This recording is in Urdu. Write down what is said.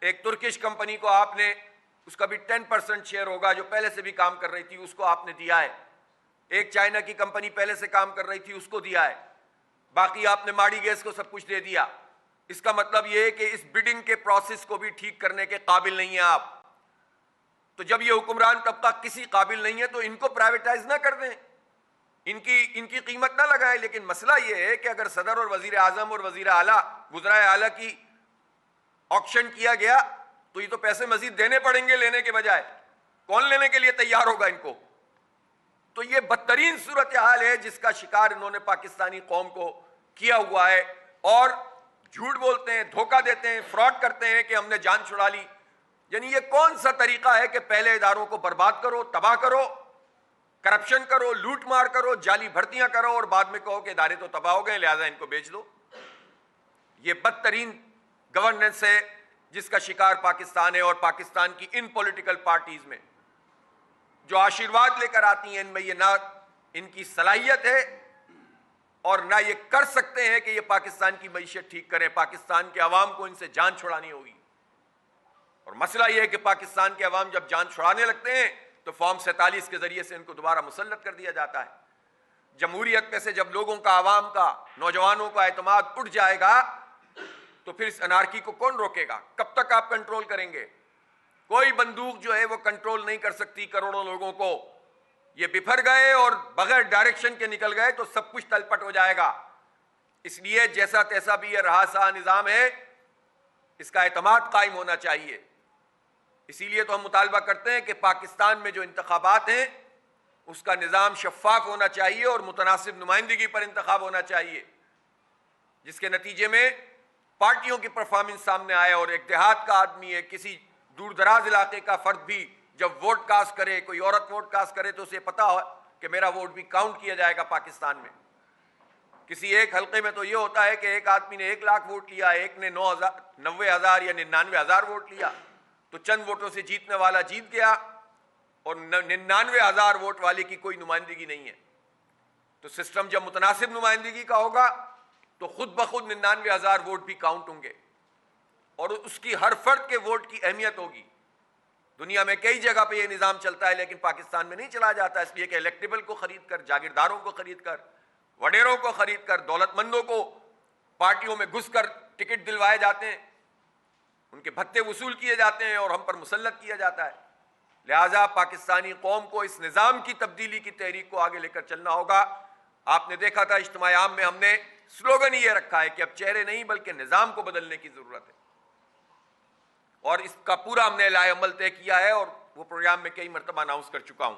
ایک ترکش کمپنی کو آپ نے، اس کا بھی 10% شیئر ہوگا جو پہلے سے بھی کام کر رہی تھی، اس کو آپ نے دیا ہے. ایک چائنا کی کمپنی پہلے سے کام کر رہی تھی، اس کو دیا ہے. باقی آپ نے ماڑی گیس کو سب کچھ دے دیا. اس کا مطلب یہ ہے کہ اس بڈنگ کے پروسیس کو بھی ٹھیک کرنے کے قابل نہیں ہیں آپ. تو جب یہ حکمران طبقہ کسی قابل نہیں ہے تو ان کو پرائیویٹائز نہ کر دیں، ان کی قیمت نہ لگائیں. لیکن مسئلہ یہ ہے کہ اگر صدر اور وزیر اعظم اور وزیر اعلیٰ، وزرائے اعلیٰ کی آکشن کیا گیا تو یہ تو پیسے مزید دینے پڑیں گے لینے کے بجائے. کون لینے کے لیے تیار ہوگا ان کو؟ تو یہ بدترین صورتحال ہے جس کا شکار انہوں نے پاکستانی قوم کو کیا ہوا ہے. اور جھوٹ بولتے ہیں، دھوکہ دیتے ہیں، فراڈ کرتے ہیں کہ ہم نے جان چھڑا لی. یعنی یہ کون سا طریقہ ہے کہ پہلے اداروں کو برباد کرو، تباہ کرو، کرپشن کرو، لوٹ مار کرو، جعلی بھرتیاں کرو اور بعد میں کہو کہ ادارے تو تباہ ہو گئے لہذا ان کو بیچ دو. یہ بدترین گورننس ہے جس کا شکار پاکستان ہے. اور پاکستان کی ان پولیٹیکل پارٹیز میں جو آشیرواد لے کر آتی ہیں، ان میں یہ نہ ان کی صلاحیت ہے اور نہ یہ کر سکتے ہیں کہ یہ پاکستان کی معیشت ٹھیک کریں. پاکستان کے عوام کو ان سے جان چھڑانی ہوگی. اور مسئلہ یہ ہے کہ پاکستان کے عوام جب جان چھڑانے لگتے ہیں تو فارم 47 کے ذریعے سے ان کو دوبارہ مسلط کر دیا جاتا ہے. جمہوریت میں سے جب لوگوں کا، عوام کا، نوجوانوں کا اعتماد اٹھ جائے گا تو پھر اس انارکی کو کون روکے گا؟ کب تک آپ کنٹرول کریں گے؟ کوئی بندوق جو ہے وہ کنٹرول نہیں کر سکتی کروڑوں لوگوں کو. یہ بفر گئے اور بغیر ڈائریکشن کے نکل گئے تو سب کچھ تلپٹ ہو جائے گا. اس لیے جیسا تیسا بھی یہ رہا سا نظام ہے، اس کا اعتماد قائم ہونا چاہیے. اسی لیے تو ہم مطالبہ کرتے ہیں کہ پاکستان میں جو انتخابات ہیں اس کا نظام شفاف ہونا چاہیے اور متناسب نمائندگی پر انتخاب ہونا چاہیے، جس کے نتیجے میں پارٹیوں کی پرفارمنس سامنے آئے. اور ایک دیہات کا آدمی ہے، کسی دور دراز علاقے کا فرد بھی جب ووٹ کاسٹ کرے، کوئی عورت ووٹ کاسٹ کرے تو اسے پتا ہو کہ میرا ووٹ بھی کاؤنٹ کیا جائے گا پاکستان میں. کسی ایک حلقے میں تو یہ ہوتا ہے کہ ایک آدمی نے 1 لاکھ ووٹ لیا، ایک نے 90,000 یا 99,000 ووٹ لیا، تو چند ووٹوں سے جیتنے والا جیت گیا اور 99,000 ووٹ والے کی کوئی نمائندگی نہیں ہے. تو سسٹم جب متناسب نمائندگی کا ہوگا تو خود بخود 99,000 ووٹ بھی کاؤنٹ ہوں گے اور اس کی ہر فرد کے ووٹ کی اہمیت ہوگی. دنیا میں کئی جگہ پہ یہ نظام چلتا ہے لیکن پاکستان میں نہیں چلا جاتا، اس لیے کہ الیکٹیبل کو خرید کر، جاگیرداروں کو خرید کر، وڈیروں کو خرید کر، دولت مندوں کو پارٹیوں میں گھس کر ٹکٹ دلوائے جاتے ہیں، ان کے بھتے وصول کیے جاتے ہیں اور ہم پر مسلط کیا جاتا ہے. لہٰذا پاکستانی قوم کو اس نظام کی تبدیلی کی تحریک کو آگے لے کر چلنا ہوگا. آپ نے دیکھا تھا اجتماع عام میں ہم نے سلوگن یہ رکھا ہے کہ اب چہرے نہیں بلکہ نظام کو بدلنے کی ضرورت ہے، اور اس کا پورا ہم نے لائحہ عمل طے کیا ہے اور وہ پروگرام میں کئی مرتبہ اناؤنس کر چکا ہوں.